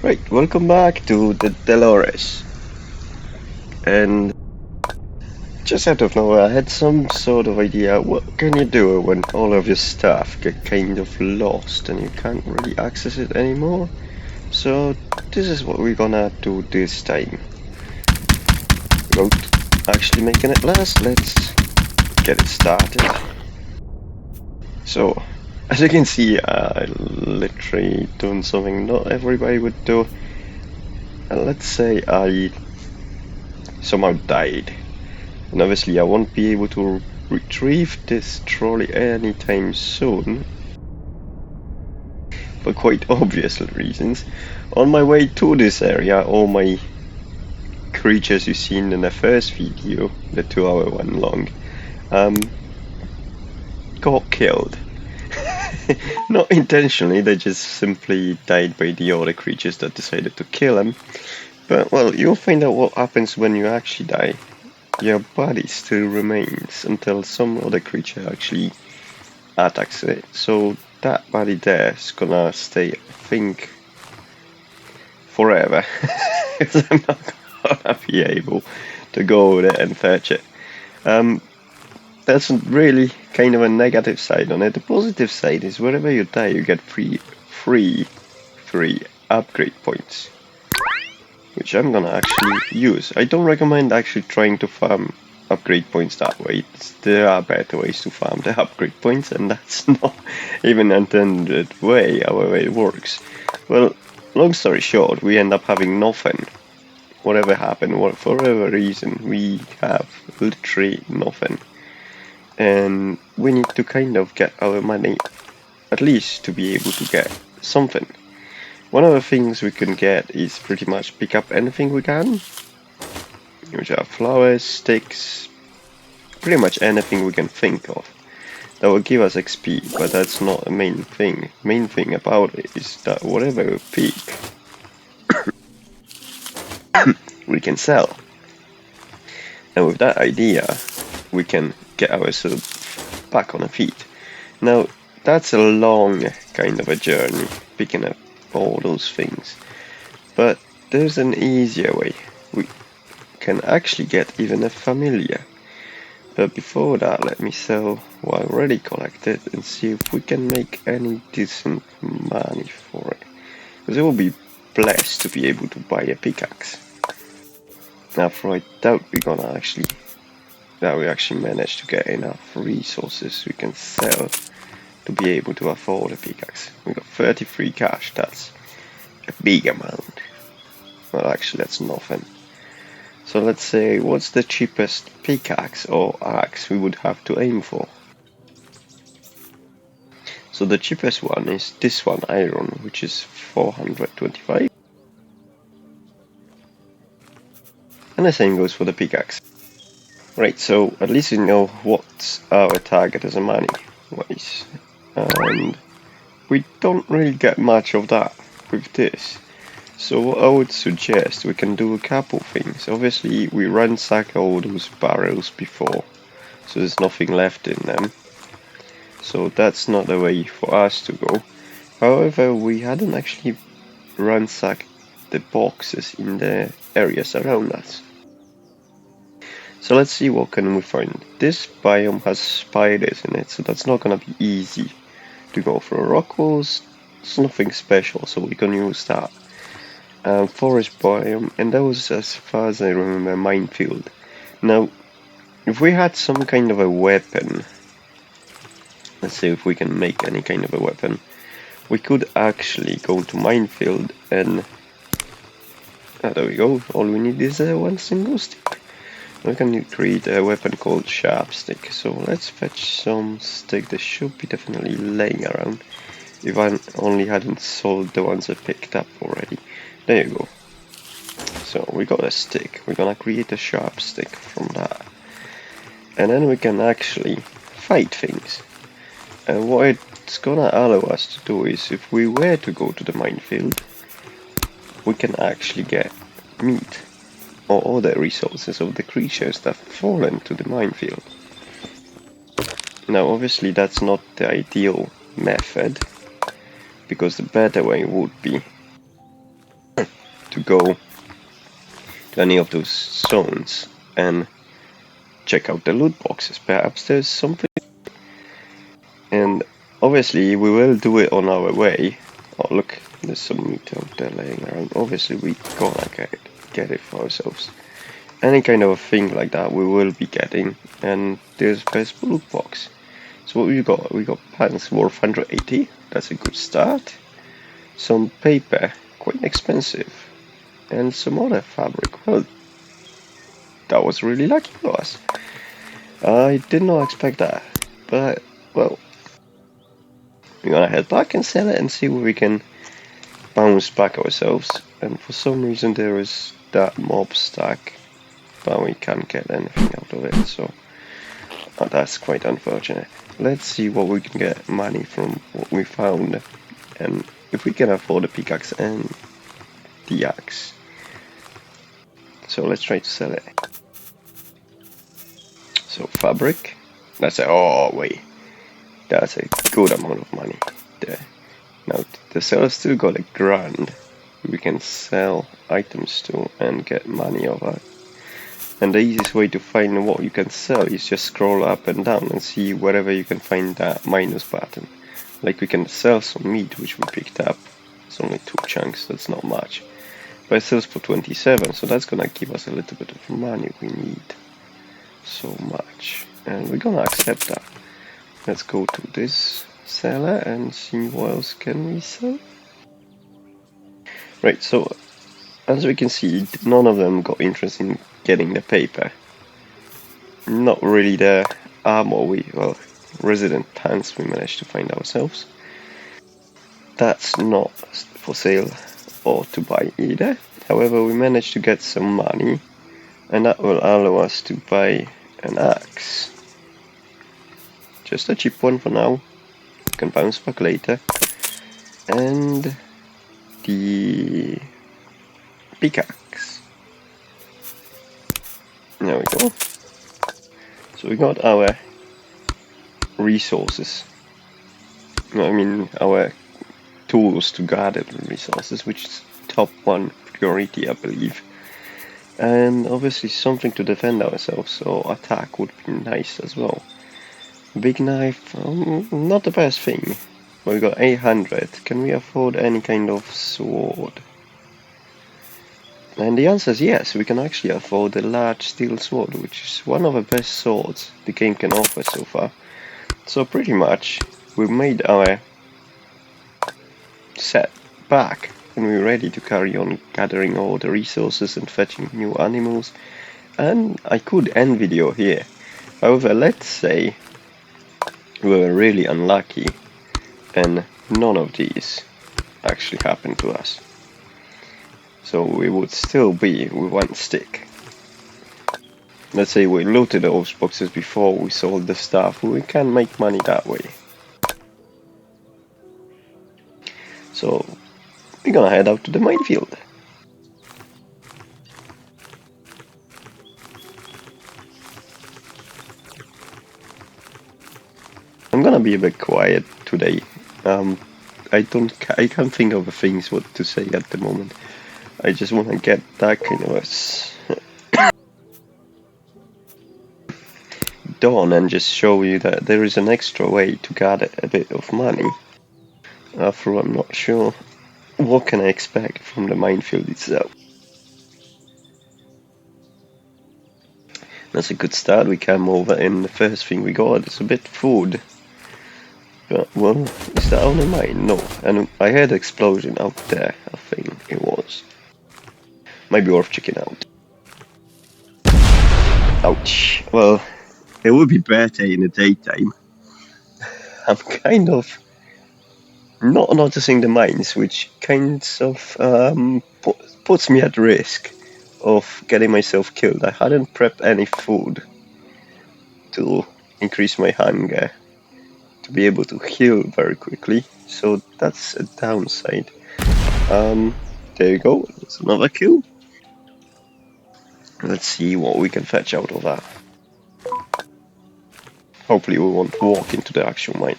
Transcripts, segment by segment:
Right, welcome back to the Delares. And just out of nowhere, I had some sort of idea, what can you do when all of your stuff get kind of lost and you can't really access it anymore? So this is what we're gonna do this time. Without actually making it last, let's get it started. So, as you can see, I literally doing something not everybody would do. Let's say I somehow died. And obviously I won't be able to retrieve this trolley anytime soon, for quite obvious reasons. On my way to this area, all my creatures you seen in the first video, the 2-hour one long, got killed. Not intentionally, they just simply died by the other creatures that decided to kill them. But well, you'll find out what happens when you actually die. Your body still remains until some other creature actually attacks it. So that body there is gonna stay, I think, forever. Because I'm not gonna be able to go over there and fetch it. That's really kind of a negative side on it. The positive side is wherever you die, you get free upgrade points, which I'm gonna actually use. I don't recommend actually trying to farm upgrade points that way. There are better ways to farm the upgrade points, and that's not even intended way how it works. Well, long story short, we end up having nothing. Whatever happened, for whatever reason, we have literally nothing. And we need to kind of get our money, at least to be able to get something. One of the things we can get is pretty much pick up anything we can, which are flowers, sticks, pretty much anything we can think of. That will give us XP, but that's not the main thing. Main thing about it is that whatever we pick, we can sell. And with that idea, we can get ourselves back on our feet. Now, that's a long kind of a journey, picking up all those things. But there's an easier way. We can actually get even a familiar. But before that, let me sell what I already collected and see if we can make any decent money for it. Because it will be blessed to be able to buy a pickaxe. Now, for I doubt we actually manage to get enough resources we can sell to be able to afford a pickaxe. We got 33 cash, that's a big amount. Well, actually, that's nothing. So let's say, what's the cheapest pickaxe or axe we would have to aim for? So the cheapest one is this one, iron, which is 425. And the same goes for the pickaxe. Right, so at least we know what our target is money wise. And we don't really get much of that with this. So what I would suggest, we can do a couple things. Obviously we ransack all those barrels before, so there's nothing left in them. So that's not the way for us to go. However, we hadn't actually ransacked the boxes in the areas around us. So let's see what can we find. This biome has spiders in it, so that's not gonna be easy to go through. Rock walls, it's nothing special, so we can use that. Forest biome, and that was, as far as I remember, minefield. Now, if we had some kind of a weapon, let's see if we can make any kind of a weapon, we could actually go to minefield and there we go. All we need is one single stick. We can create a weapon called sharp stick. So let's fetch some stick. They should be definitely laying around, if I only hadn't sold the ones I picked up already. There you go. So we got a stick. We're gonna create a sharp stick from that, and then we can actually fight things. And what it's gonna allow us to do is, if we were to go to the minefield, we can actually get meat or other resources of the creatures that fall into the minefield. Now obviously that's not the ideal method, because the better way would be to go to any of those zones and check out the loot boxes. Perhaps there's something. And obviously we will do it on our way. Oh look, there's some meat out there laying around. Obviously we gonna get it for ourselves. Any kind of a thing like that we will be getting. And there's best loot box. So what we got? We got pants worth 180. That's a good start. Some paper, quite expensive. And some other fabric. Well, that was really lucky for us. I did not expect that. But, well, we're gonna head back and sell it and see where we can bounce back ourselves. And for some reason there is that mob stack, but we can't get anything out of it, so that's quite unfortunate. Let's see what we can get money from what we found, and if we can afford a pickaxe and the axe. So let's try to sell it. So fabric, that's a, oh wait, that's a good amount of money there. Now the seller still got a grand we can sell items to and get money over. And the easiest way to find what you can sell is just scroll up and down and see wherever you can find that minus button. Like we can sell some meat which we picked up. It's only 2 chunks, that's not much. But it sells for 27, so that's gonna give us a little bit of money we need. So much. And we're gonna accept that. Let's go to this seller and see what else can we sell. Right, so as we can see, none of them got interest in getting the paper. Not really the armor well, resident pants we managed to find ourselves. That's not for sale or to buy either. However, we managed to get some money, and that will allow us to buy an axe. Just a cheap one for now. We can bounce back later. And the pickaxe. There we go. So we got our resources. I mean our tools to gather the resources, which is top 1 priority I believe. And obviously something to defend ourselves, so attack would be nice as well. Big knife, not the best thing. But we got 800. Can we afford any kind of sword? And the answer is yes, we can actually afford a large steel sword, which is one of the best swords the game can offer so far. So pretty much, we've made our set back, and we're ready to carry on gathering all the resources and fetching new animals. And I could end video here. However, let's say we were really unlucky and none of these actually happened to us. So we would still be with 1 stick. Let's say we looted those boxes before we sold the stuff, we can make money that way. So we're gonna head out to the minefield. I'm gonna be a bit quiet today. I can't think of the things what to say at the moment. I just want to get that kind of done and just show you that there is an extra way to gather a bit of money. After all, I'm not sure what can I expect from the minefield itself. That's a good start. We came over and the first thing we got is a bit food. But, well, is that on a mine? No. And I heard an explosion out there, I think it was. Might be worth checking out. Ouch. Well, it would be better in the daytime. I'm kind of not noticing the mines, which kind of puts me at risk of getting myself killed. I hadn't prepped any food to increase my hunger, to be able to heal very quickly, so that's a downside. There you go, that's another kill. Let's see what we can fetch out of that. Hopefully we won't walk into the actual mine.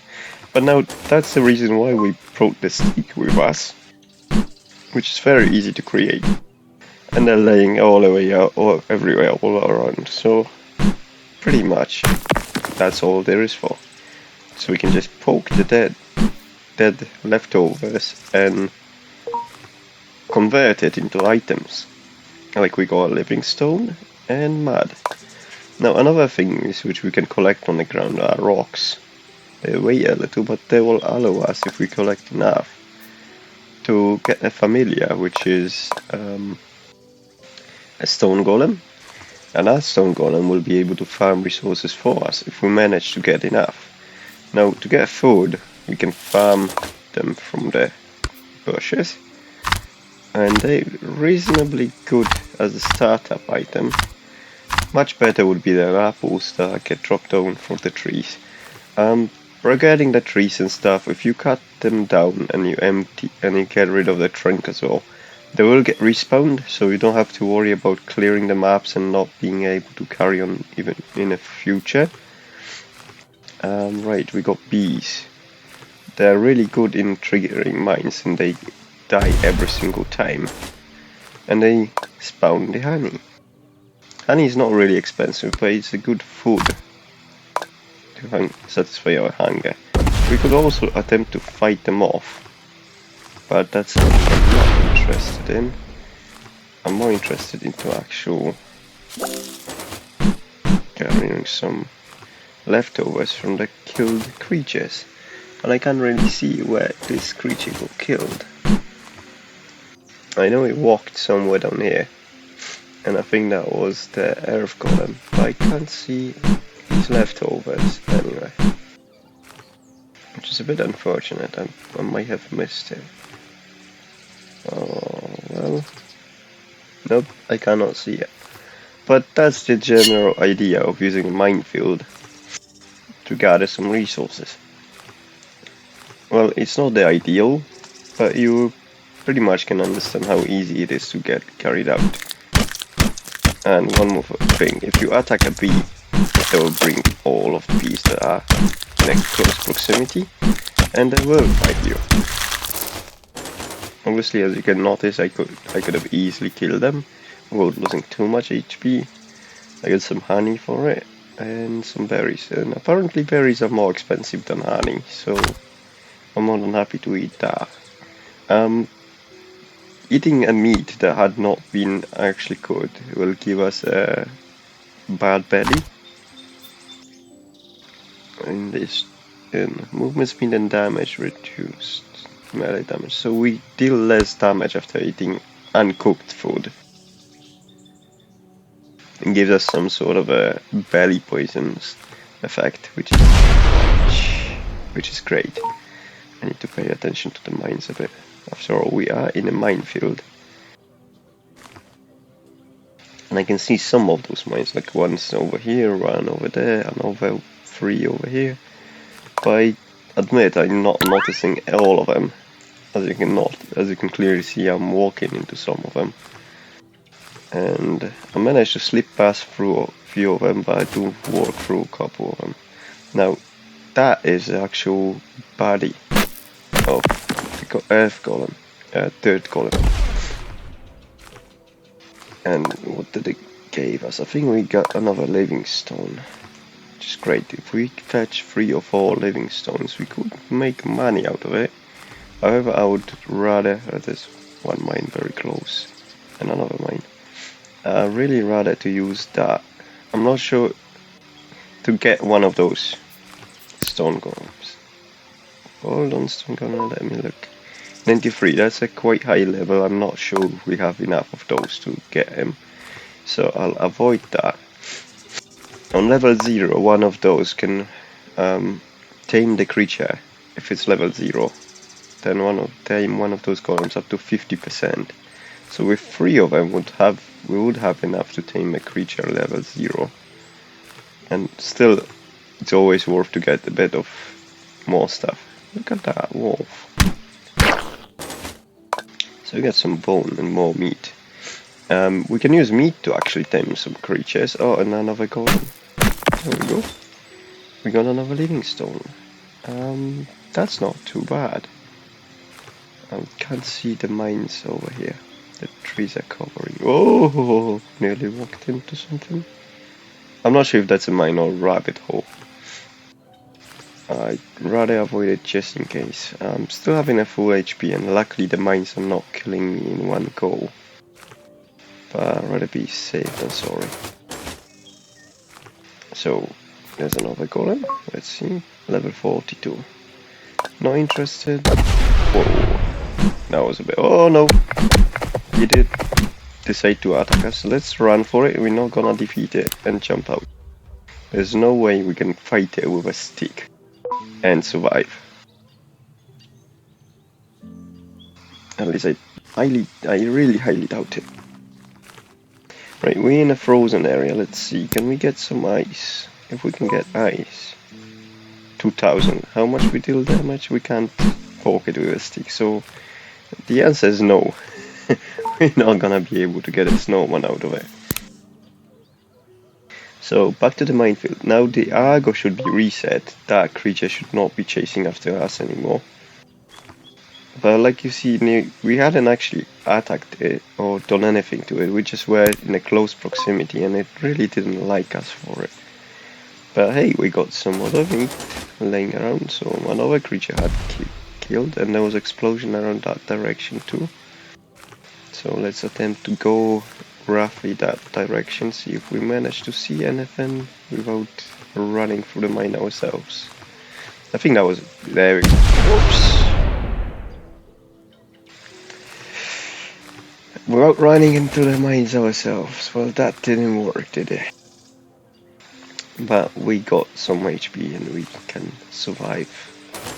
But now that's the reason why we brought the stick with us. which is very easy to create. And they're laying all the way out, or everywhere, all around. So pretty much that's all there is for. So we can just poke the dead leftovers and convert it into items. Like we got living stone and mud. Now another thing is which we can collect on the ground are rocks. They weigh a little, but they will allow us, if we collect enough, to get a familiar, which is a stone golem. And that stone golem will be able to farm resources for us if we manage to get enough. Now to get food, we can farm them from the bushes, and they're reasonably good as a startup item. Much better would be the apples that get dropped down from the trees. Regarding the trees and stuff, if you cut them down and you empty and you get rid of the trunk as well, they will get respawned, so you don't have to worry about clearing the maps and not being able to carry on even in the future. Right, we got bees. They're really good in triggering mines, and they die every single time. And they spawn the honey. Honey is not really expensive, but it's a good food to satisfy our hunger. We could also attempt to fight them off, but that's something I'm not interested in. I'm more interested into actual gathering some leftovers from the killed creatures. And I can't really see where this creature got killed. I know it walked somewhere down here, and I think that was the earth golem, but I can't see his leftovers anyway. Which is a bit unfortunate. I might have missed him. Oh well. Nope, I cannot see it. But that's the general idea of using a minefield to gather some resources. Well, it's not the ideal, but you pretty much can understand how easy it is to get carried out. And one more thing, if you attack a bee, they will bring all of the bees that are in a close proximity, and they will fight you. Obviously, as you can notice, I could have easily killed them without losing too much HP. I got some honey for it, and some berries, and apparently berries are more expensive than honey, so I'm more than happy to eat that. Eating a meat that had not been actually cooked will give us a bad belly. In this, movement speed and damage reduced, melee damage, so we deal less damage after eating uncooked food. It gives us some sort of a belly poisons effect, which is great. I need to pay attention to the mines a bit. After all, we are in a minefield. And I can see some of those mines, like one's over here, one over there, and over 3 over here. But I admit I'm not noticing all of them. As you can clearly see, I'm walking into some of them. And I managed to slip past through a few of them, but I do walk through a couple of them. Now, that is the actual body of the earth golem, dirt golem. And what did it give us? I think we got another living stone, which is great. If we fetch 3 or 4 living stones, we could make money out of it. However, I would rather, there's one mine very close, and another mine. Really rather to use that. I'm not sure to get one of those stone golems. Hold on, stone golem, let me look. 93, that's a quite high level. I'm not sure we have enough of those to get him, so I'll avoid that. On level 0, one of those can tame the creature. If it's level 0, then tame one of those golems up to 50%. So with 3 of them, we would have enough to tame a creature level 0. And still, it's always worth to get a bit of more stuff. Look at that wolf. So we got some bone and more meat. We can use meat to actually tame some creatures. Oh, and another golem. There we go. We got another living stone. That's not too bad. I can't see the mines over here. The trees are covering. Oh, nearly walked into something. I'm not sure if that's a mine or rabbit hole. I'd rather avoid it just in case. I'm still having a full HP and luckily the mines are not killing me in one go. But I'd rather be safe than sorry. So, there's another golem. Let's see. Level 42. Not interested. Whoa. That was a bit... Oh no! He did decide to attack us. Let's run for it. We're not gonna defeat it and jump out. There's no way we can fight it with a stick and survive. At least I really highly doubt it. Right, we're in a frozen area. Let's see. Can we get some ice? If we can get ice. 2000. How much we deal damage? We can't poke it with a stick. So the answer is no. We're not gonna be able to get a snowman out of it. So back to the minefield. Now the Argo should be reset. That creature should not be chasing after us anymore. But like you see, we hadn't actually attacked it or done anything to it. We just were in a close proximity and it really didn't like us for it. But hey, we got some other meat laying around. So another creature had killed and there was explosion around that direction too. So let's attempt to go roughly that direction, see if we manage to see anything without running through the mine ourselves. I think that was... there we go. Oops! Without running into the mines ourselves. Well, that didn't work, did it? But we got some HP and we can survive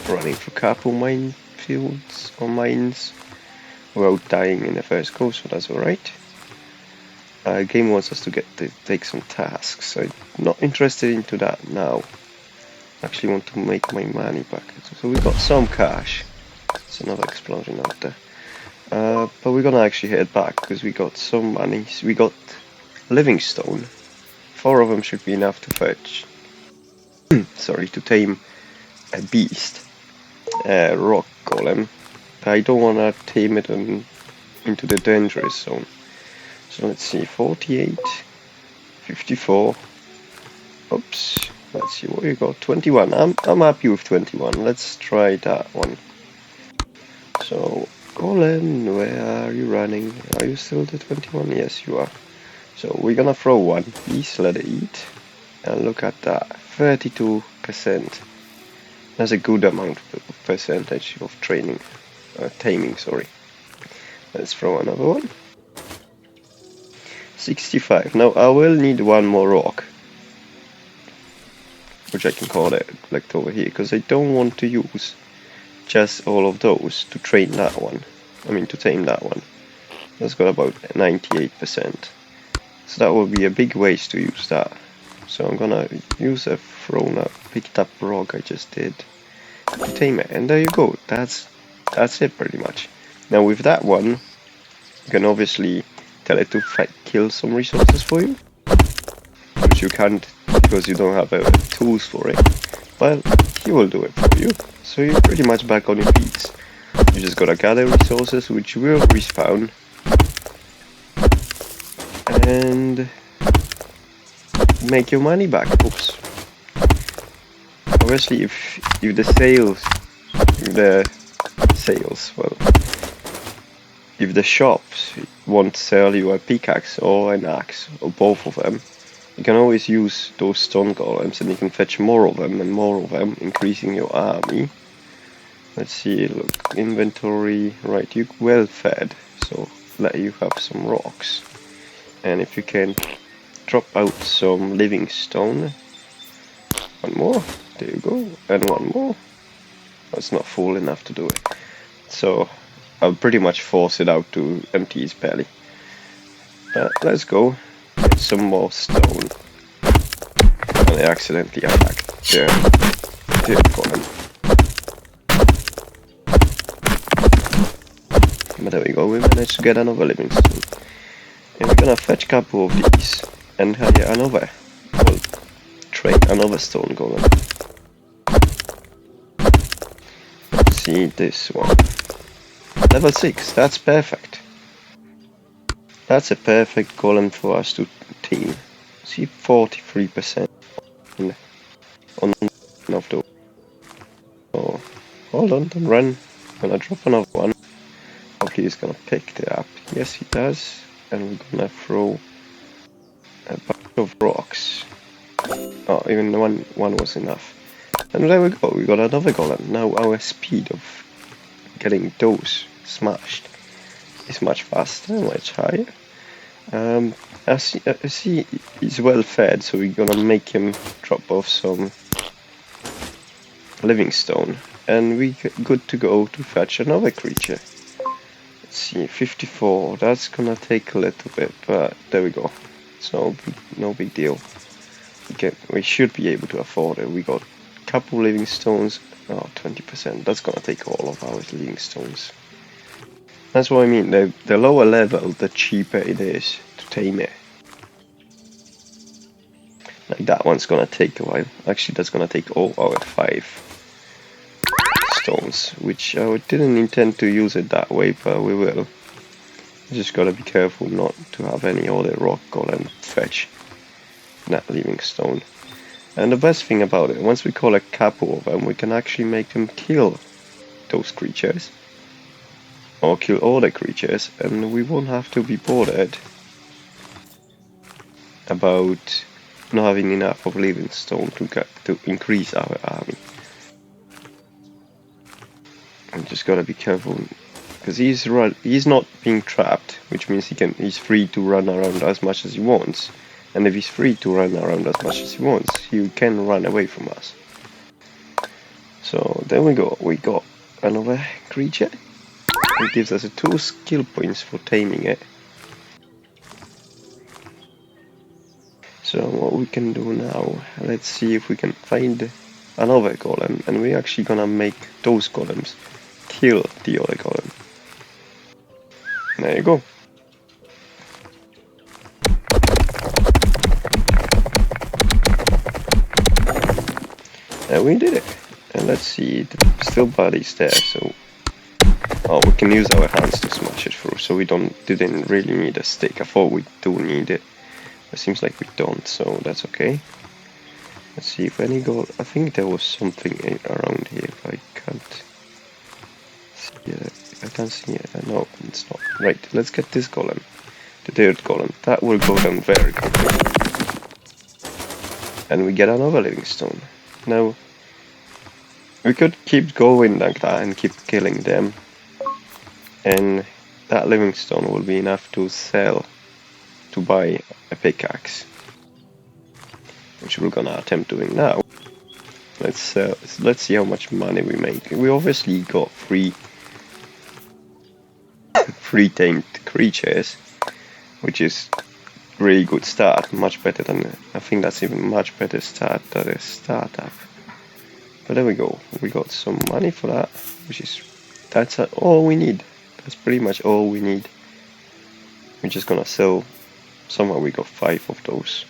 running through couple minefields or mines without dying in the first go, so that's alright. Game wants us to take some tasks. I'm not interested into that now. I actually want to make my money back. So we got some cash. It's another explosion out there. But we're gonna actually head back because we got some money. So we got living stone. 4 of them should be enough to fetch. Sorry, to tame a beast. Rock golem. I don't wanna tame it into the dangerous zone. So let's see, 48, 54. Oops. Let's see what we got. 21. I'm happy with 21. Let's try that one. So golem, where are you running? Are you still the 21? Yes, you are. So we're gonna throw one piece, let it eat, and look at that, 32%. That's a good amount of percentage of taming, sorry. Let's throw another one. 65. Now I will need one more rock, which I can call it collect over here, because I don't want to use just all of those to train that one. I mean to tame that one. That's got about 98%. So that will be a big waste to use that. So I'm gonna use a picked up rock I just did to tame it, and there you go. That's it pretty much. Now with that one, you can obviously tell it to kill some resources for you, which you can't because you don't have tools for it. But he will do it for you. So you're pretty much back on your feet. You just gotta gather resources which will respawn. And make your money back. Oops. Obviously if the if the shops won't sell you a pickaxe or an axe, or both of them, you can always use those stone golems and you can fetch more of them and more of them, increasing your army. Let's see, look, inventory, right, you're well fed, so let you have some rocks. And if you can drop out some living stone, one more, there you go, and one more. That's not full enough to do it. So I'll pretty much force it out to empty his belly. Let's go. Get some more stone. And I accidentally attacked the golem. But there we go, we managed to get another living stone. And we're gonna fetch a couple of these and hire another. We'll trade another stone golem. Let's see this one. Level 6, that's perfect. That's a perfect golem for us to tame. See, 43% on of those. So, hold on, don't run. I'm gonna drop another one. Hopefully he's gonna pick it up. Yes, he does. And we're gonna throw a bunch of rocks. Oh, even one was enough. And there we go, we got another golem. Now our speed of getting those smashed is much faster, much higher. I see he's well fed, so we're gonna make him drop off some living stone. And we're good to go to fetch another creature. Let's see, 54, that's gonna take a little bit, but there we go. It's no big deal. We should be able to afford it. We got a couple living stones. Oh, 20%. That's gonna take all of our living stones. That's what I mean. The lower level, the cheaper it is to tame it. Like that one's gonna take a while. Actually, that's gonna take all our 5 stones, which I didn't intend to use it that way, but we will. Just gotta be careful not to have any other rock golem fetch that living stone. And the best thing about it, once we collect a couple of them, we can actually make them kill those creatures. Or kill all the creatures, and we won't have to be bothered about not having enough of living stone to increase our army. I just gotta be careful, because he's not being trapped, which means he's free to run around as much as he wants. And if he's free to run around as much as he wants, he can run away from us. So there we go, we got another creature. It gives us 2 skill points for taming it. So what we can do now, let's see if we can find another golem, and we're actually gonna make those golems kill the other golem. There you go. And we did it. And let's see, the still body's there, so we can use our hands to smash it through, so we didn't really need a stick. I thought we do need it. It seems like we don't, so that's okay. Let's see if any gold. I think there was something around here, but I can't see it. I can't see it. No, it's not. Right, let's get this golem. The third golem. That will go down very quickly. And we get another living stone. Now, we could keep going like that and keep killing them. And that living stone will be enough to sell, to buy a pickaxe. Which we're gonna attempt doing now. Let's see how much money we make. We obviously got free tamed creatures, which is really good start. Much better than, I think that's even much better start than a startup. But there we go. We got some money for that, that's all we need. That's pretty much all we need. We're just gonna sell. Somehow we got 5 of those.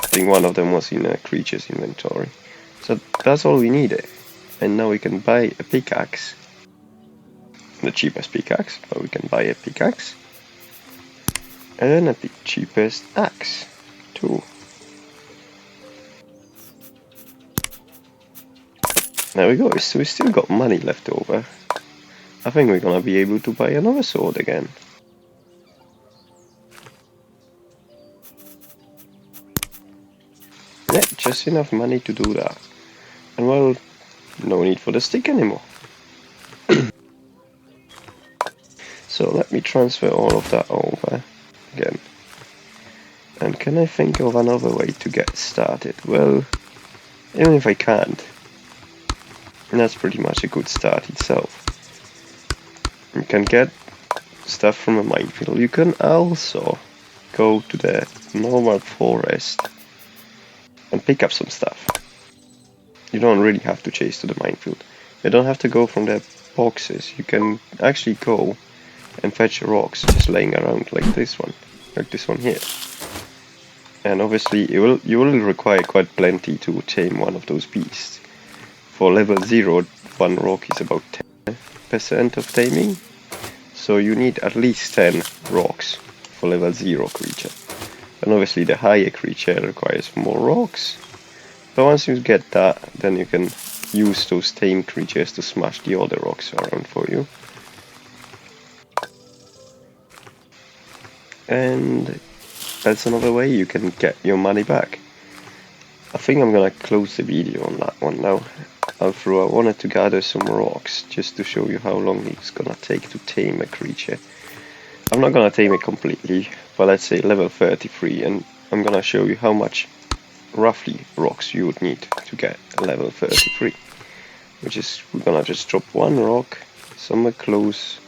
I think one of them was in a creature's inventory. So that's all we needed. And now we can buy a pickaxe. The cheapest pickaxe, but we can buy a pickaxe. And a cheapest axe, too. There we go, so we still got money left over. I think we're gonna be able to buy another sword again. Yeah, just enough money to do that. And well, no need for the stick anymore. So let me transfer all of that over again. And can I think of another way to get started? Well, even if I can't, that's pretty much a good start itself. You can get stuff from a minefield. You can also go to the normal forest and pick up some stuff. You don't really have to chase to the minefield. You don't have to go from the boxes. You can actually go and fetch rocks just laying around like this one here. And obviously you will require quite plenty to tame one of those beasts. For level 0, one rock is about 10% of taming So you need at least 10 rocks for level 0 creature. And obviously the higher creature requires more rocks. But once you get that, then you can use those tame creatures to smash the other rocks around for you. And that's another way you can get your money back. I think I'm gonna close the video on that one now. Although I wanted to gather some rocks just to show you how long it's gonna take to tame a creature. I'm not gonna tame it completely, but let's say level 33, and I'm gonna show you how much roughly rocks you would need to get level 33. Which is, we're gonna just drop one rock somewhere close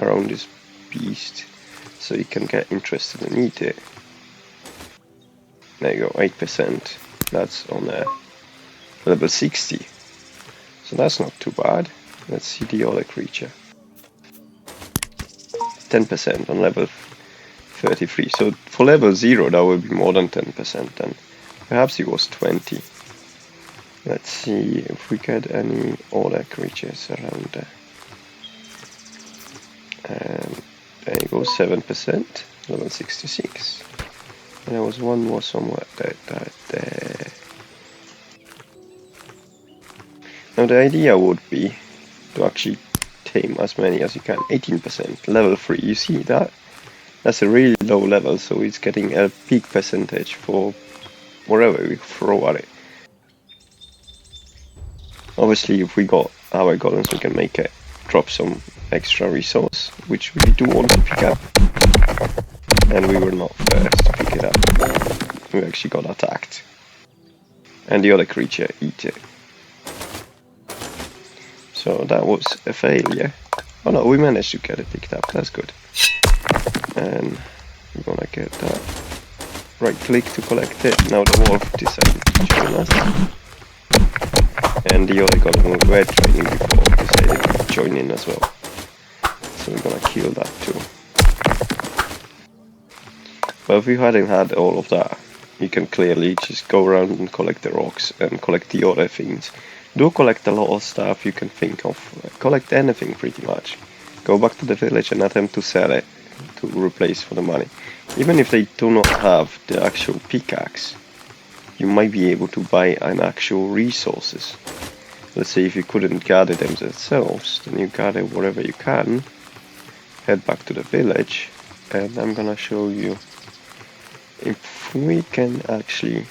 around this beast so you can get interested and eat it. There you go, 8%. That's on level 60. So that's not too bad. Let's see the other creature. 10% on level 33. So for level 0 that would be more than 10%, and perhaps it was 20. Let's see if we get any other creatures around there. And there you go, 7%, level 66. And there was one more somewhere there. Now the idea would be to actually tame as many as you can. 18%, level 3, you see that? That's a really low level, so it's getting a peak percentage for whatever we throw at it. Obviously, if we got our golems, we can make it drop some extra resource, which we do want to pick up. And we were not first to pick it up. We actually got attacked. And the other creature eat it. So that was a failure. Oh no, we managed to get it picked up, that's good. And we're gonna get that. Right click to collect it. Now the wolf decided to join us. And the other golem we were training before decided to join in as well. So we're gonna kill that too. But if you hadn't had all of that, you can clearly just go around and collect the rocks and collect the other things. Do collect a lot of stuff you can think of. Collect anything pretty much. Go back to the village and attempt to sell it to replace for the money. Even if they do not have the actual pickaxe, you might be able to buy an actual resources. Let's say if you couldn't gather them themselves, then you gather whatever you can, head back to the village, and I'm gonna show you if we can actually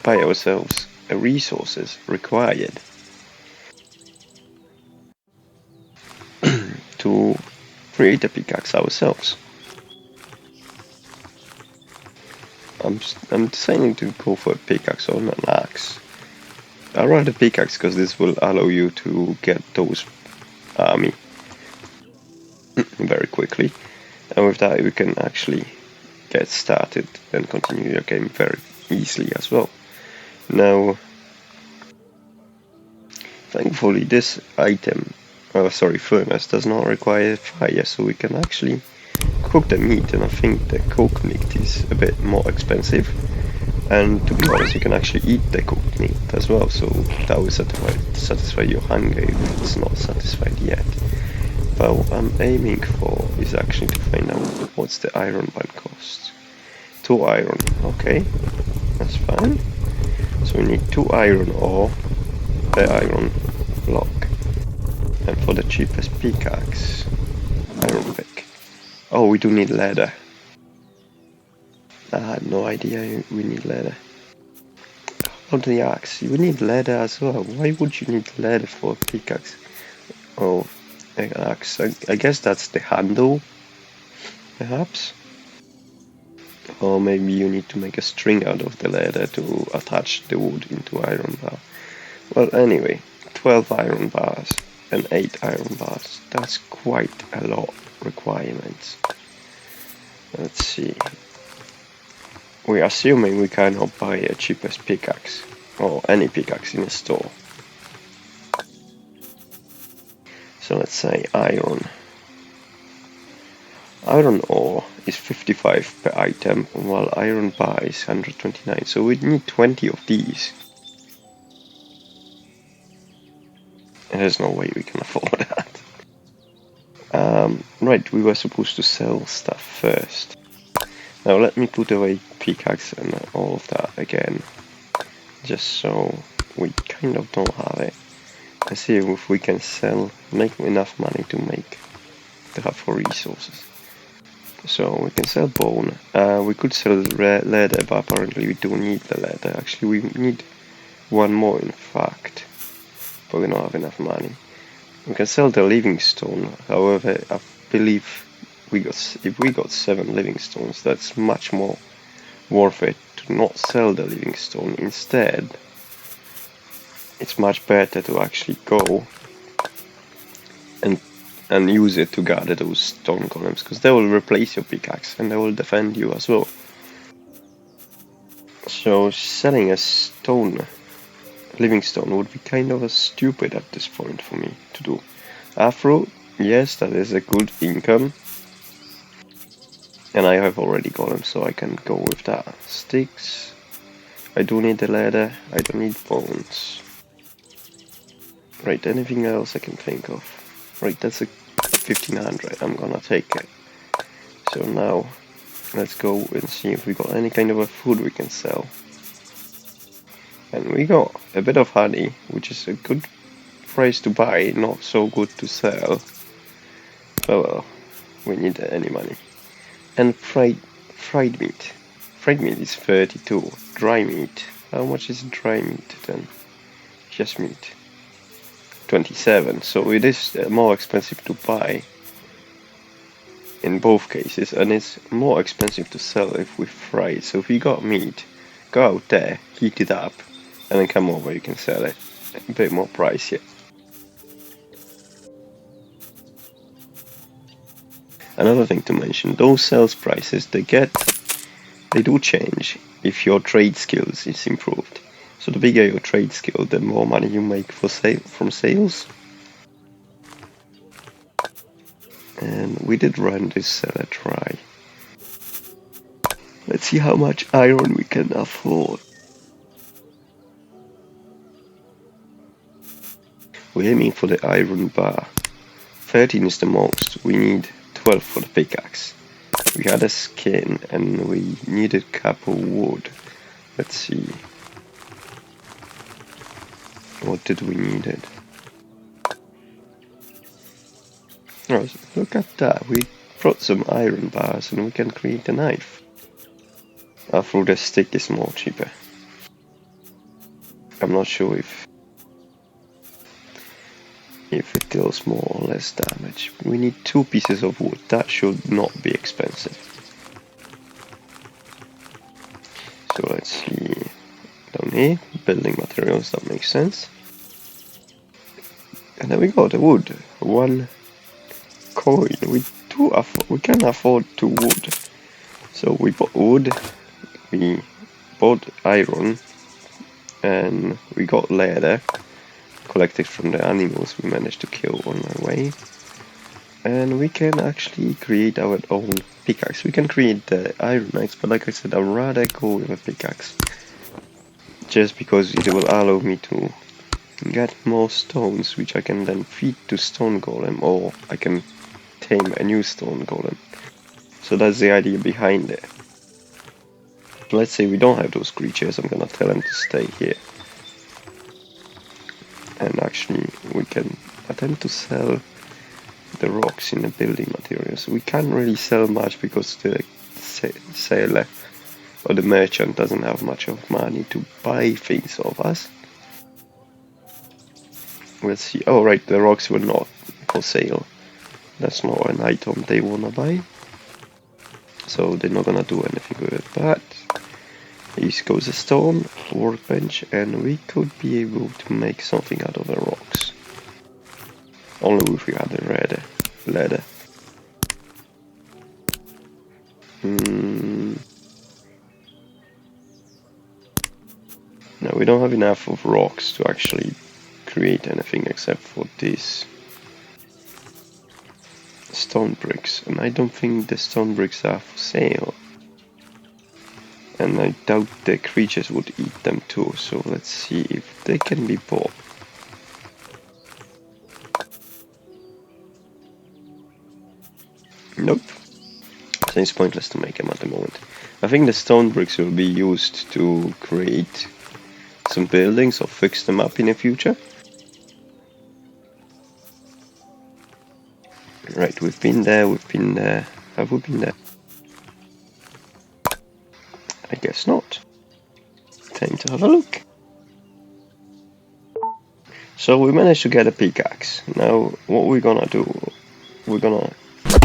buy ourselves resources required to create a pickaxe ourselves. I'm deciding to go for a pickaxe or an axe. I'd rather pickaxe because this will allow you to get those army very quickly, and with that you can actually get started and continue your game very easily as well. Now, thankfully this item, furnace does not require fire, so we can actually cook the meat, and I think the cooked meat is a bit more expensive. And to be honest, you can actually eat the cooked meat as well, so that will satisfy your hunger if it's not satisfied yet. But what I'm aiming for is actually to find out what's the iron band cost. 2 iron, okay, that's fine. So we need 2 iron or the iron block. And for the cheapest pickaxe, iron pick. Oh, we do need leather. I had no idea we need leather. Oh, the axe. You need leather as well. Why would you need leather for a pickaxe? Oh, an axe. I guess that's the handle, perhaps? Or maybe you need to make a string out of the leather to attach the wood into iron bar. Well, anyway, 12 iron bars and 8 iron bars. That's quite a lot requirements. Let's see. We're assuming we cannot buy a cheapest pickaxe, or any pickaxe in a store. So let's say iron. Iron ore is 55 per item, while iron bar is 129, so we need 20 of these. And there's no way we can afford that. Right, we were supposed to sell stuff first. Now let me put away pickaxe and all of that again, just so we kind of don't have it. And see if we can sell, make enough money to have for resources. So we can sell bone. We could sell leather, but apparently we don't need the leather. Actually, we need one more, in fact, but we don't have enough money. We can sell the living stone. However, I believe if we got 7 living stones, that's much more worth it to not sell the living stone. Instead, it's much better to actually go and use it to gather those stone golems, because they will replace your pickaxe and they will defend you as well. So selling a living stone would be kind of stupid at this point for me to do. Afro, yes, that is a good income, and I have already got them, so I can go with that. Sticks, I do need the leather, I don't need bones. Right, anything else I can think of? Right, that's a 1500, I'm gonna take it. So now, let's go and see if we got any kind of a food we can sell. And we got a bit of honey, which is a good price to buy, not so good to sell. Oh well, we need any money. And fried meat. Fried meat is 32. Dry meat. How much is dry meat then? Just meat. 27. So it is more expensive to buy in both cases, and it's more expensive to sell if we fry it. So if you got meat, go out there, heat it up, and then come over, you can sell it. A bit more pricey. Another thing to mention, those sales prices they do change if your trade skills is improved. So the bigger your trade skill, the more money you make from sales. And we did run this seller try. Let's see how much iron we can afford. We're aiming for the iron bar. 13 is the most. We need 12 for the pickaxe. We had a skin and we needed a couple wood. Let's see. What did we need it? Oh, look at that. We brought some iron bars and we can create a knife. After the stick is more cheaper. I'm not sure if it deals more or less damage. We need 2 pieces of wood. That should not be expensive. So let's see. Down here, building materials, that makes sense. And then we got the wood. 1 coin. We can afford 2 wood. So we bought wood, we bought iron, and we got leather collected from the animals we managed to kill on our way. And we can actually create our own pickaxe. We can create the iron axe, but like I said, I'd rather go with a pickaxe. Just because it will allow me to get more stones, which I can then feed to Stone Golem, or I can tame a new Stone Golem. So that's the idea behind it. Let's say we don't have those creatures, I'm gonna tell them to stay here. And actually we can attempt to sell the rocks in the building materials. We can't really sell much because the seller or the merchant doesn't have much of money to buy things of us. Let's see. Oh right, the rocks were not for sale. That's not an item they wanna buy. So they're not gonna do anything with it. But here goes a stone workbench, and we could be able to make something out of the rocks. Only if we had the leather. No, we don't have enough of rocks to actually create anything except for these stone bricks, and I don't think the stone bricks are for sale. And I doubt the creatures would eat them too, so let's see if they can be bought. Nope. So it's pointless to make them at the moment. I think the stone bricks will be used to create some buildings or fix them up in the future. Right, we've been there, Have we been there? I guess not. Time to have a look. So we managed to get a pickaxe. Now what we're gonna do, we're gonna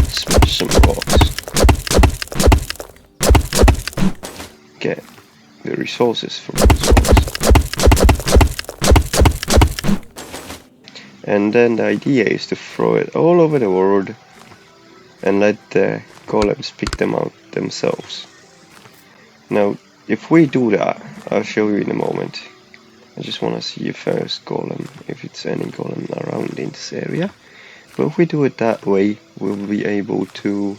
smash some rocks. Get the resources from those rocks. And then the idea is to throw it all over the world and let the golems pick them out themselves. Now, if we do that, I'll show you in a moment. I just want to see if there's golem, if it's any golem around in this area. But if we do it that way, we'll be able to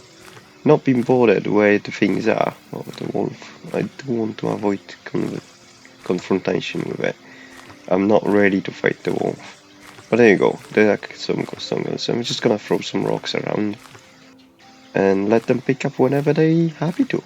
not be bothered where the things are. Oh, the wolf. I do want to avoid confrontation with it. I'm not ready to fight the wolf. But there you go, there are some stone golems. So I'm just gonna throw some rocks around and let them pick up whenever they're happy to.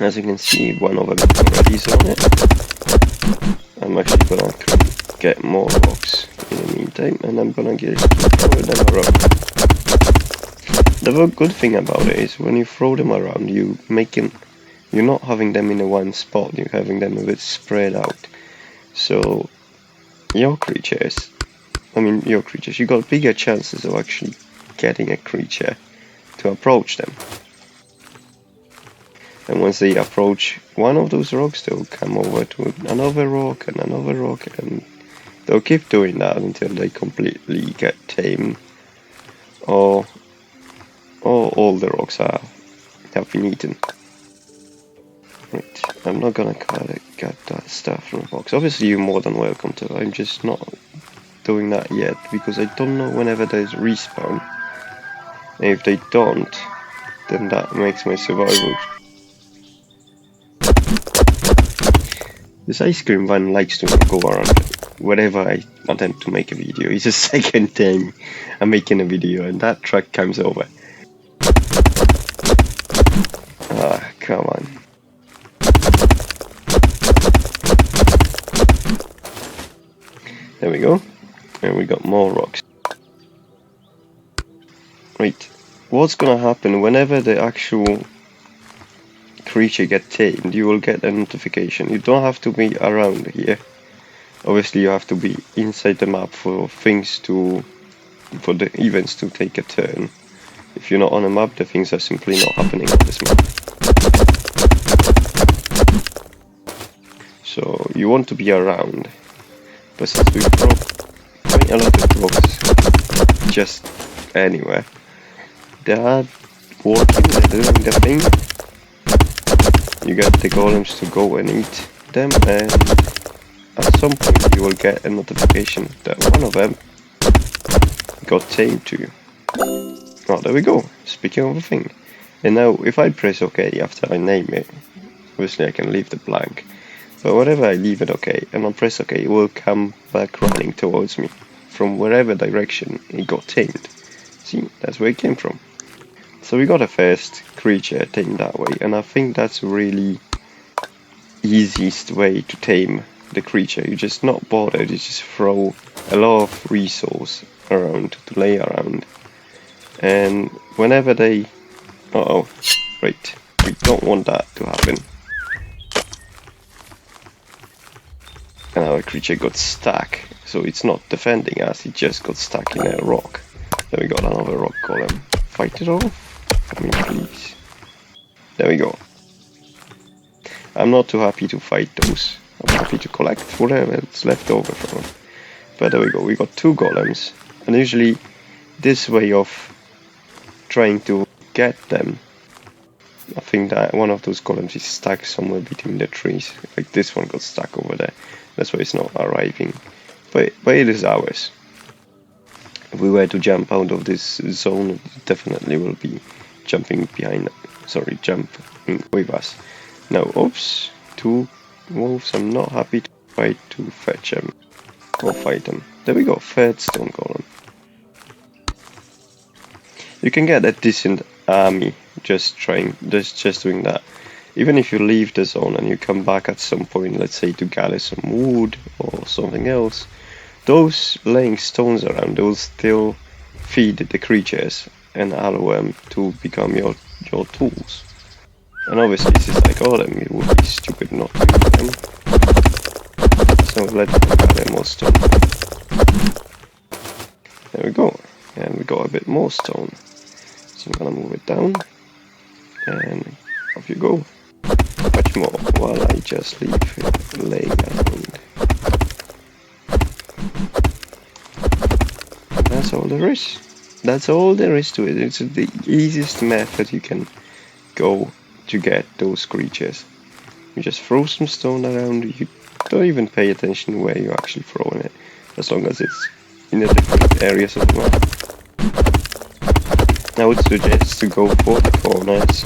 As you can see, one of them already is on it. I'm actually gonna get more rocks in the meantime, and I'm gonna throw them around. The good thing about it is when you throw them around, you're not having them in a one spot, you're having them a bit spread out. So you got bigger chances of actually getting a creature to approach them. And once they approach one of those rocks, they'll come over to another rock, and they'll keep doing that until they completely get tamed, or all the rocks have been eaten. Right, I'm not gonna get that stuff from the box. Obviously, you're more than welcome to. I'm just not doing that yet because I don't know whenever there's respawn. And if they don't, then that makes my survival. This ice cream van likes to go around wherever I attempt to make a video. It's the second time I'm making a video and that truck comes over. Ah, come on. There we go. And we got more rocks. Right. What's gonna happen whenever the actual creature gets tamed, you will get a notification. You don't have to be around here. Obviously you have to be inside the map for the events to take a turn. If you're not on a map, the things are simply not happening on this map. So you want to be around. But since we throw quite a lot of rocks just anywhere, they are working, they're doing the thing. You get the golems to go and eat them, and at some point you will get a notification that one of them got tamed to you. Oh, there we go, speaking of a thing. And now if I press OK after I name it, obviously I can leave it blank, but whenever I leave it OK and I press OK, it will come back running towards me from wherever direction it got tamed. See, that's where it came from. So we got a first creature tamed that way, and I think that's really easiest way to tame the creature. You're just not bothered, you just throw a lot of resource around to lay around, and whenever they... Uh-oh, right, we don't want that to happen. And our creature got stuck, so it's not defending us, it just got stuck in a rock. Then we got another rock golem. Fight it off? I mean, please. There we go. I'm not too happy to fight those. I'm happy to collect whatever's left over from them. But there we go, we got two golems. And usually this way of trying to get them, I think that one of those golems is stuck somewhere between the trees. Like this one got stuck over there. That's why it's not arriving. But it is ours. If we were to jump out of this zone, it definitely will be jumping behind, sorry, jumping with us. Now, oops, 2 wolves. I'm not happy to try to fetch them or fight them. There we go, third stone golem. You can get a decent army just doing that. Even if you leave the zone and you come back at some point, let's say to gather some wood or something else, those laying stones around will still feed the creatures and allow them to become your tools. And obviously this is like all of them, it would be stupid not to use them. So let's gather more stone. There we go. And we got a bit more stone. So I'm gonna move it down. And off you go. Much more while I just leave it laying around. That's all there is. That's all there is to it. It's the easiest method you can go to get those creatures. You just throw some stone around. You don't even pay attention where you're actually throwing it, as long as it's in the different areas of the map. I would suggest to go for the corners.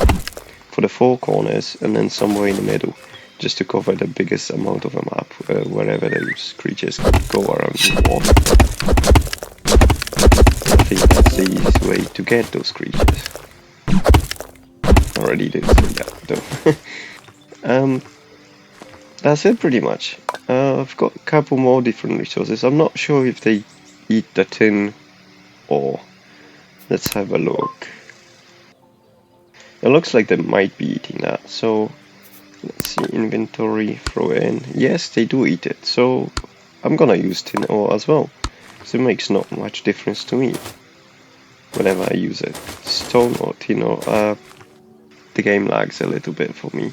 For the 4 corners and then somewhere in the middle, just to cover the biggest amount of a map, wherever those creatures could go around the wall. I think that's the easiest way to get those creatures. Already did say that though. That's it pretty much. I've got a couple more different resources. I'm not sure if they eat the tin or... Let's have a look. It looks like they might be eating that, so let's see, inventory, throw it in. Yes, they do eat it, so I'm gonna use tin ore as well, so it makes not much difference to me whenever I use it. Stone or tin ore, the game lags a little bit for me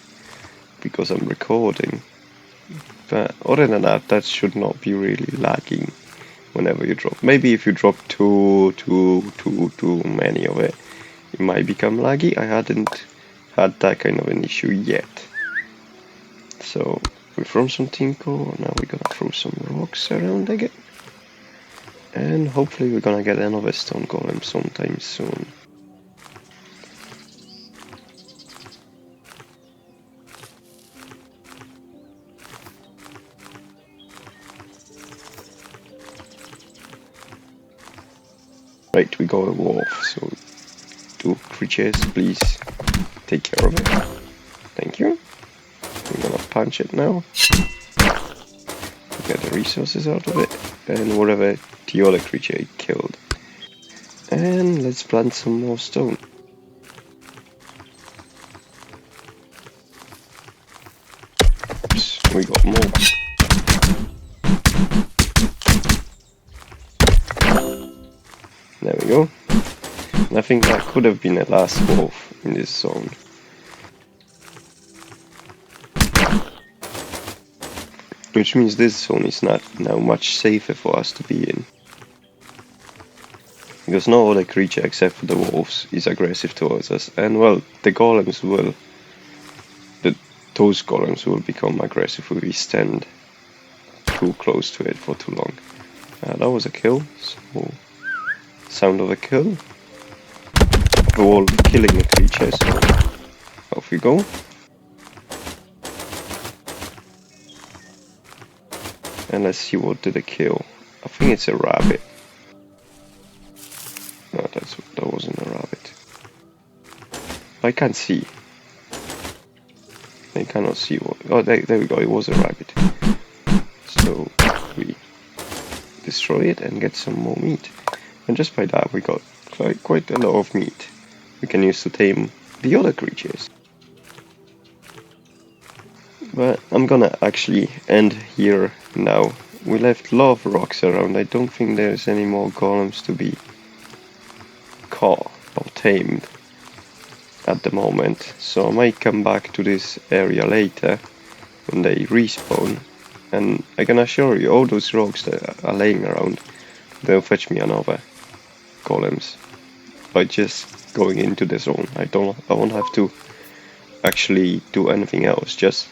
because I'm recording, but other than that, that should not be really lagging whenever you drop. Maybe if you drop too many of it, it might become laggy. I hadn't had that kind of an issue yet. So we throw some tinko, now we're gonna throw some rocks around again. And hopefully we're gonna get another stone golem sometime soon. Right, we got a wolf, so 2 creatures, please take care of it. Thank you. We're gonna punch it now. Get the resources out of it, and whatever the other creature it killed. And let's plant some more stone. Oops, we got more. There we go. And I think that could have been the last wolf in this zone. Which means this zone is not now much safer for us to be in. Because no other creature except for the wolves is aggressive towards us. And well, the golems will... those golems will become aggressive if we stand too close to it for too long. That was a kill, so... Sound of a kill. The wolf killing the creature, so... Off we go. And let's see what did it kill. I think it's a rabbit. No, that wasn't a rabbit. I can't see. I cannot see what... Oh, there we go, it was a rabbit. So, we destroy it and get some more meat. And just by that we got quite a lot of meat we can use to tame the other creatures. But I'm gonna actually end here now. We left a lot of rocks around. I don't think there's any more golems to be caught or tamed at the moment. So I might come back to this area later when they respawn. And I can assure you, all those rocks that are laying around, they'll fetch me another golems by just going into the zone. I won't have to actually do anything else. Just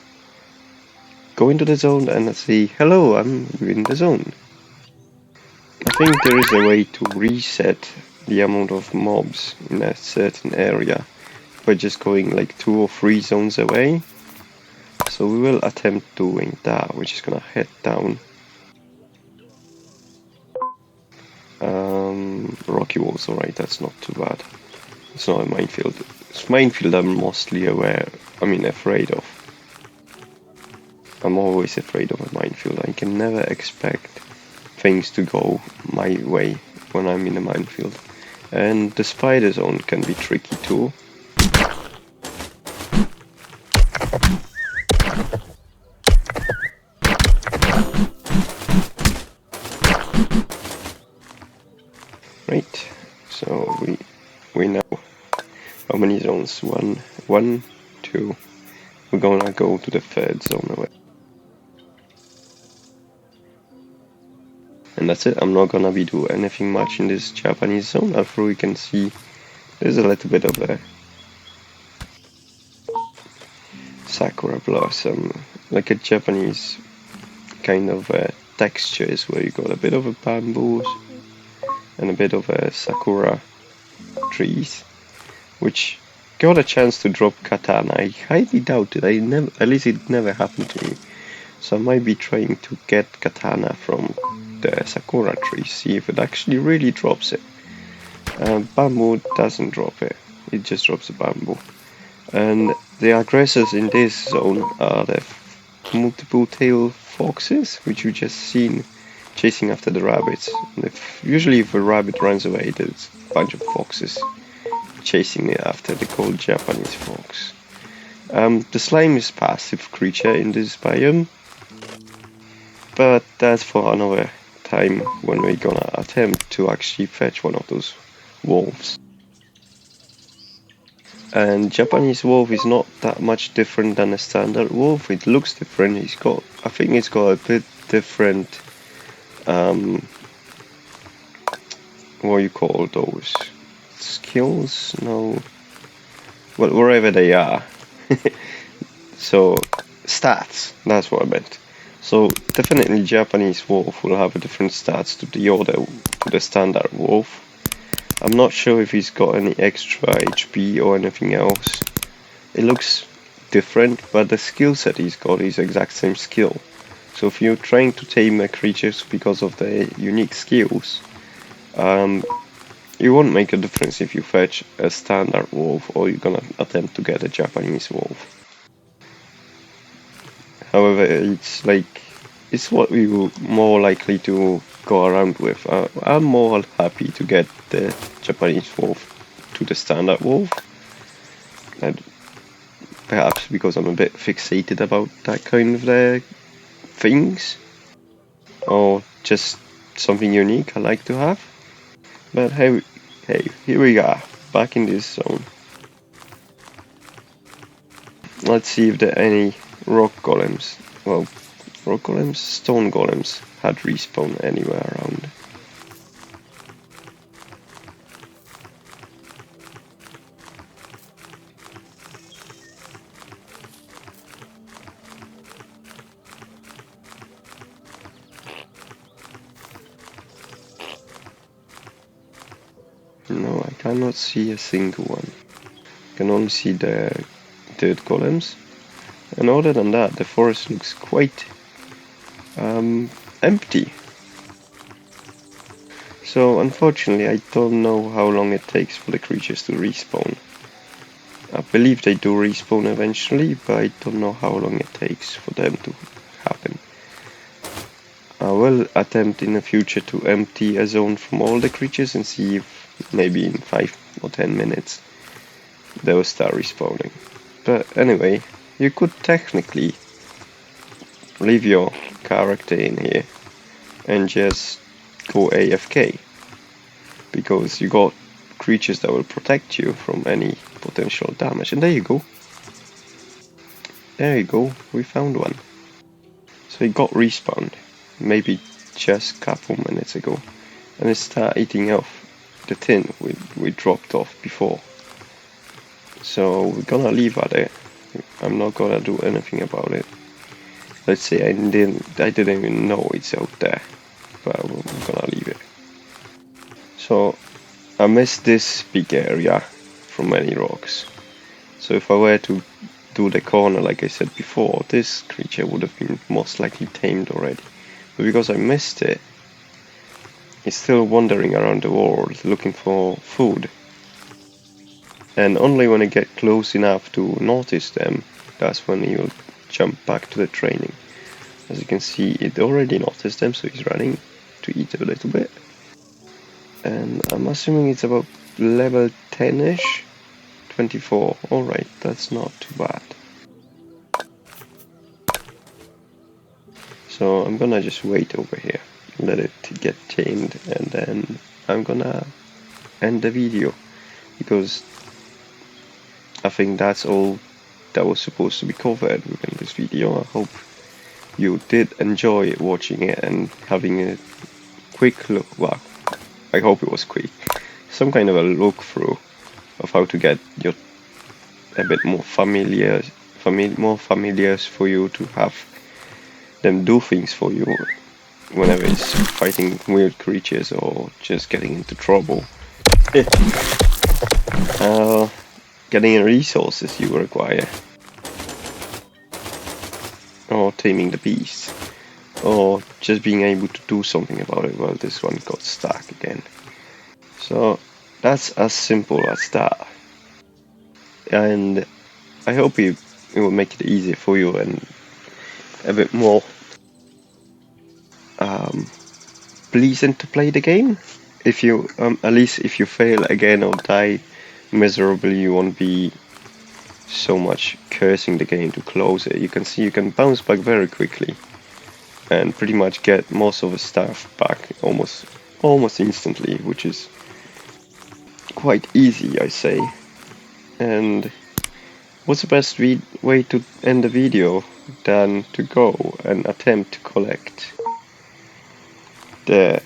go into the zone and say, hello, I'm in the zone. I think there is a way to reset the amount of mobs in a certain area by just going like 2 or 3 zones away. So we will attempt doing that. We're just gonna head down. Rocky walls, alright, that's not too bad. It's not a minefield. It's minefield I'm mostly afraid of. I'm always afraid of a minefield. I can never expect things to go my way when I'm in a minefield. And the spider zone can be tricky too. Right, so we know how many zones. One, two. We're gonna go to the third zone away. And that's it. I'm not gonna be doing anything much in this Japanese zone. After we can see there's a little bit of a sakura blossom, like a Japanese kind of textures where you got a bit of a bamboo and a bit of a sakura trees, which got a chance to drop katana. I highly doubt it. At least it never happened to me. So I might be trying to get katana from the sakura tree, see if it actually really drops it. Bamboo doesn't drop it. It just drops the bamboo. And the aggressors in this zone are the multiple tail foxes, which you just seen chasing after the rabbits. And usually if a rabbit runs away, there's a bunch of foxes chasing it after, the cold Japanese fox. The slime is passive creature in this biome, but that's for another time when we're gonna attempt to actually fetch one of those wolves. And Japanese wolf is not that much different than a standard wolf. It looks different. I think it's got a bit different, what you call those, skills? No, well, wherever they are. So, stats, that's what I meant. So, definitely Japanese wolf will have a different stats to the standard wolf. I'm not sure if he's got any extra HP or anything else. It looks different, but the skill set he's got is exact same skill. So if you're trying to tame a creatures because of the unique skills, it won't make a difference if you fetch a standard wolf or you're gonna attempt to get a Japanese wolf. However, it's what we were more likely to go around with. I'm more happy to get the Japanese wolf to the standard wolf. And perhaps because I'm a bit fixated about that kind of things, or just something unique I like to have. But hey, here we are, back in this zone. Let's see if there are any rock golems. Well, rock golems, stone golems had respawned anywhere around. No, I cannot see a single one. I can only see the dirt golems. And other than that, the forest looks quite empty. So unfortunately, I don't know how long it takes for the creatures to respawn. I believe they do respawn eventually, but I don't know how long it takes for them to happen. I will attempt in the future to empty a zone from all the creatures and see if maybe in 5 or 10 minutes they will start respawning. But anyway, you could technically leave your character in here and just go AFK, because you got creatures that will protect you from any potential damage. And there you go. There you go, we found one. So it got respawned, maybe just a couple minutes ago, and it started eating off the tin we dropped off before. So we're gonna leave her there. I'm not gonna do anything about it. Let's say I didn't even know it's out there, but I'm gonna leave it. So I missed this big area from many rocks. So if I were to do the corner like I said before, this creature would have been most likely tamed already. But because I missed it, it's still wandering around the world looking for food. And only when I get close enough to notice them, that's when he'll jump back to the training. As you can see, it already noticed them, so he's running to eat a little bit. And I'm assuming it's about level 10-ish? 24, alright, that's not too bad. So I'm gonna just wait over here, let it get tamed, and then I'm gonna end the video, because I think that's all that was supposed to be covered within this video. I hope you did enjoy watching it and having a quick look, well, I hope it was quick, some kind of a look through of how to get your a bit more familiar for you to have them do things for you whenever it's fighting weird creatures or just getting into trouble. Getting resources you require, or taming the beast, or just being able to do something about it. Well, this one got stuck again. So that's as simple as that. And I hope it will make it easier for you and a bit more pleasant to play the game. If you at least if you fail again or die miserably, you won't be so much cursing the game to close it. You can see you can bounce back very quickly and pretty much get most of the stuff back almost instantly, which is quite easy, I say. And what's the best way to end the video than to go and attempt to collect the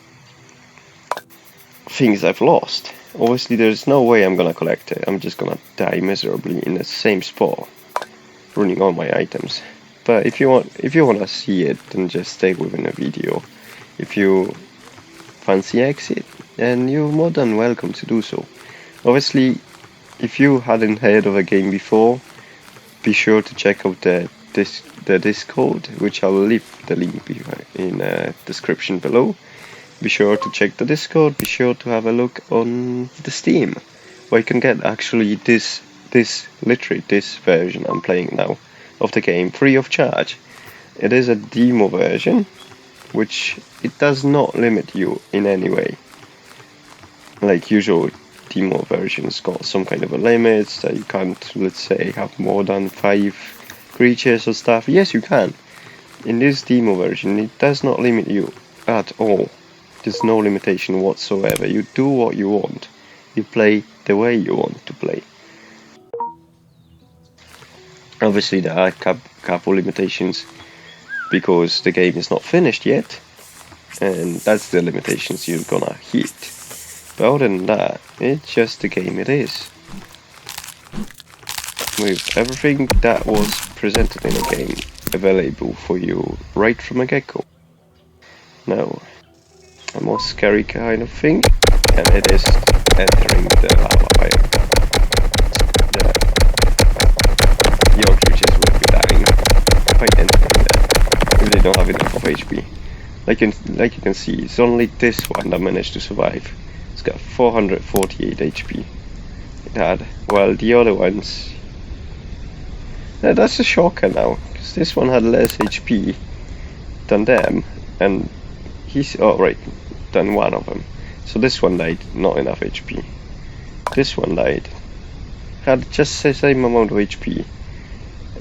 things I've lost? Obviously there's no way I'm gonna collect it. I'm just gonna die miserably in the same spot, ruining all my items. But if you wanna see it, then just stay within the video. If you fancy exit, then you're more than welcome to do so. Obviously, if you hadn't heard of a game before, be sure to check out the Discord, which I'll leave the link in the description below. Be sure to check the Discord, be sure to have a look on the Steam, where you can get actually this version I'm playing now of the game free of charge. It is a demo version, which it does not limit you in any way. Like usual demo versions got some kind of a limit that you can't, let's say, have more than 5 creatures or stuff. Yes, you can. In this demo version, it does not limit you at all. There's no limitation whatsoever. You do what you want. You play the way you want to play. Obviously there are a couple limitations because the game is not finished yet, and that's the limitations you're gonna hit. But other than that, it's just the game it is. With everything that was presented in the game available for you right from the get-go. Now, a more scary kind of thing, and it is entering the lava biome. Your creatures will be dying by entering there if they don't have enough of HP. Like you can see, it's only this one that managed to survive. It's got 448 HP. While the other ones, that's a shocker now, because this one had less HP than them, and he's than one of them. So this one died, not enough HP. This one died, had just the same amount of HP.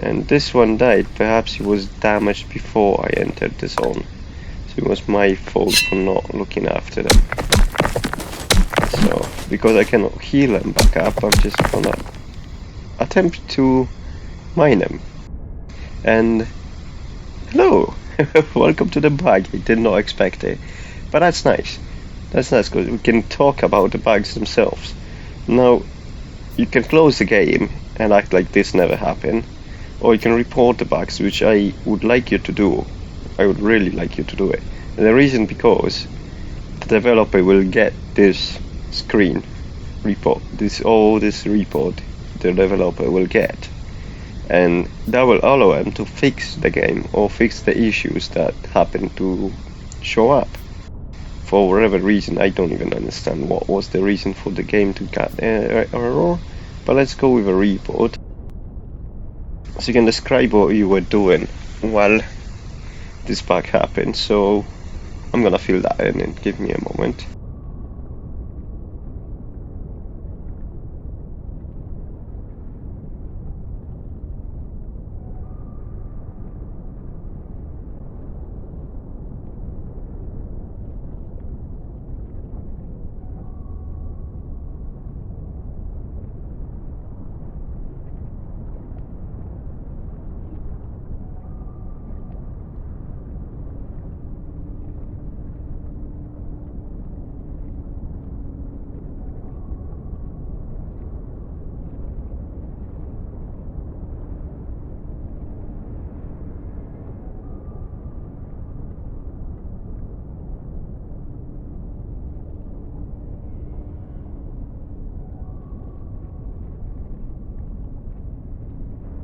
And this one died, perhaps he was damaged before I entered the zone. So it was my fault for not looking after them. So, because I cannot heal them back up, I'm just gonna attempt to mine them. And hello! Welcome to the bug. I did not expect it. But that's nice. That's nice because we can talk about the bugs themselves. Now, you can close the game and act like this never happened. Or you can report the bugs, which I would like you to do. I would really like you to do it. And the reason because the developer will get this screen report, this report the developer will get, and that will allow them to fix the game or fix the issues that happen to show up. For whatever reason, I don't even understand what was the reason for the game to get error, but let's go with a report. So you can describe what you were doing while this bug happened. So I'm gonna fill that in and give me a moment.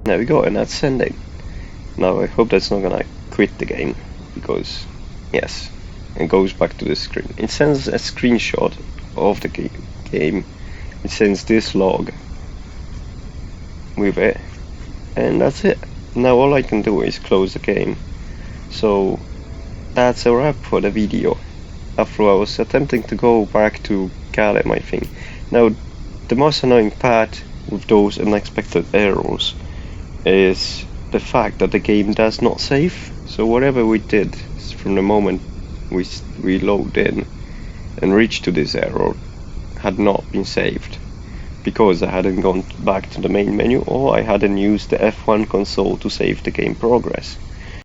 There we go, and that's sending. Now I hope that's not gonna quit the game, because yes, it goes back to the screen. It sends a screenshot of the game. It sends this log with it, and that's it. Now all I can do is close the game. So that's a wrap for the video. After I was attempting to go back to Golem, I think. Now the most annoying part with those unexpected errors is the fact that the game does not save. So whatever we did from the moment we logged in and reached to this error had not been saved, because I hadn't gone back to the main menu or I hadn't used the F1 console to save the game progress.